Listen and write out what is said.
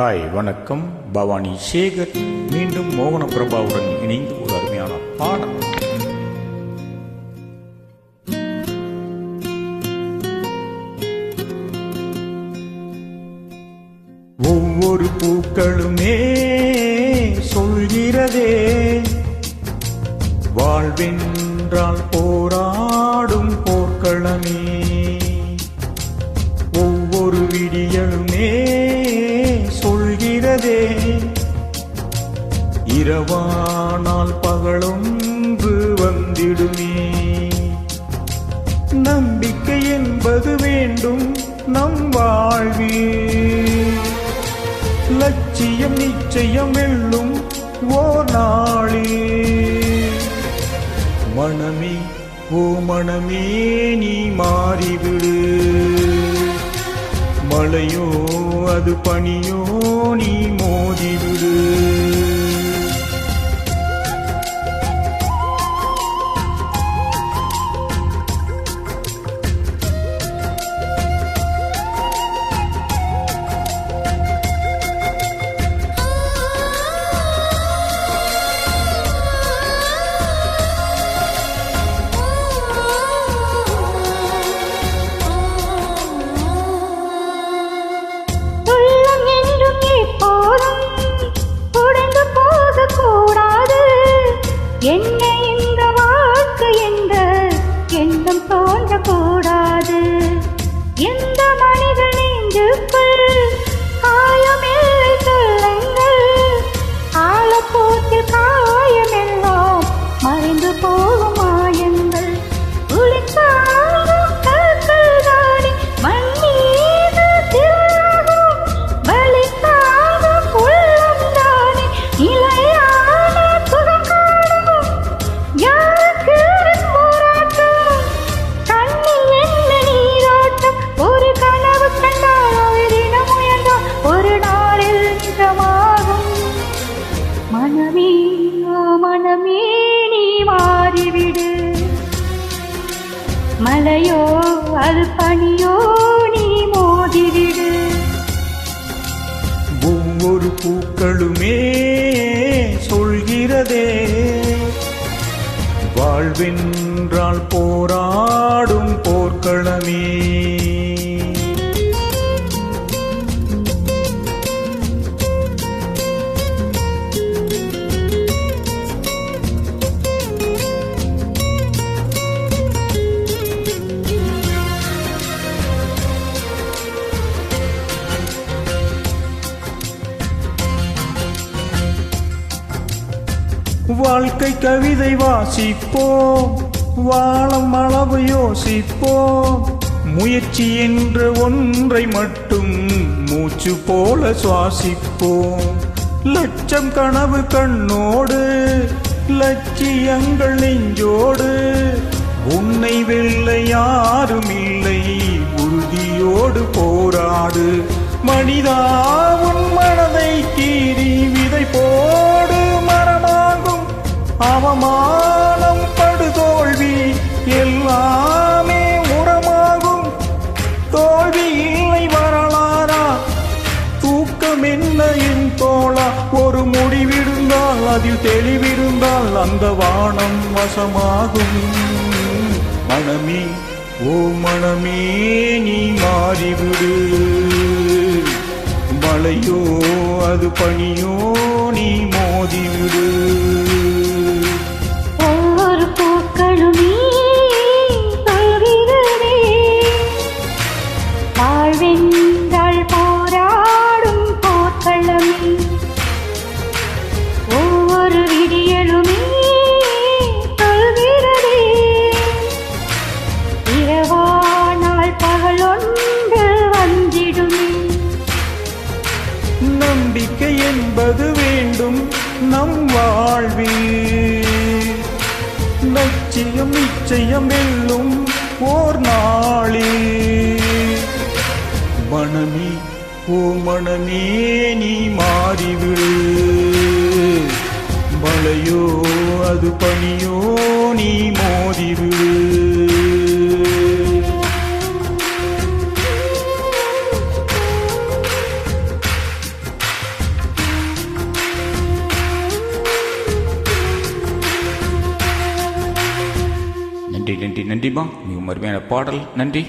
Hi வணக்கம். பவானி சேகர் மீண்டும் மோகன பிரபாவுடன் இணைந்து ஒரு அருமையான பாடம். ஒவ்வொரு பூக்களுமே சொல்கிறதே, வாழ்வென்றால் போராடும் போர்க்களமே. ஒவ்வொரு விடியலுமே சொல்கிறதே, இரவானால் பகலொன்று வந்திடுமே. நம்பிக்கை என்பது வேண்டும் நம் வாழ்வில், லட்சியம் நிச்சயம் வெல்லும் ஓர் நாளில். மனமே ஓ மனமே நீ மாறிவிடு, மழையோ அது பனியோ நீ மோதிவிடு. என்ன இந்த வாழ்க்கை என்ற எண்ணம் தோன்றக்கூடாது. எந்த மனித நெஞ்சுக்குள் காயமில்லை சொல்லுங்கள், காலப்போக்கில் காயமெல்லாம் மறைந்து போகும் மாயங்கள். உளித்தாகும் கற்கள் தானே மண் மீது திரையாகும், வலித்தாகும் உள்ளம் தானே நிலையான சுகம். ஒரு கனவு கண்டால் தினம் உயர்ந்தால் ஒரு நாளில் நிஜமாகும். மனமே ஓ மனமே நீ மாறிவிடு, மலையோ அது பனியோ நீ மோதிவிடு. ஒவ்வொரு பூக்களுமே சொல்கிறதே, வாழ்வென்றால் போராடும் போர்க்களமே. வாழ்க்கை கவிதை வாசிப்போம், வாழும் அளவு யோசிப்போம். முயற்சி என்ற ஒன்றை மட்டும் மூச்சு போல சுவாசிப்போம். லட்சம் கனவு கண்ணோடு, லட்சியங்கள் நெஞ்சோடு. உன்னை வெல்ல யாரும் இல்லை, உறுதியோடு போராடு. மனிதா உன் மனதை கீறி விதை போடு, மரமாகும் அவமானம் படுதோல்வி எல்லாமே உரமாகும். தோல்வி இல்லை வரலாறா, தூக்கம் என்ன என் தோழா. ஒரு முடிவிருந்தால் அதில் தெளிவிருந்தால் அந்த வானம் வசமாகும். மனமே ஓ மனமே நீ மாறிவிடு, மழையோ அது பனியோ நீ மோதிவிடு. ஒவ்வொரு பூக்களுமே சொல்கிறதே, வாழ்வென்றால் போராடும் போர்க்களமே. ஒவ்வொரு விடியலுமே சொல்கிறதே, இரவானால் பகலொன்று வந்திடுமே. நம்பிக்கை என்பது வேண்டும் நம் வாழ்வில், லட்சியம் நிச்சயம் வெல்லும் ஓர் நாளில். மனமே ஓ மனமே நீ மாறிவிடு, மழையோ அது பனியோ நீ மோதிவிடு. நன்றி நன்றி நன்றிமா, மிகவும் அருமையான பாடல், நன்றி.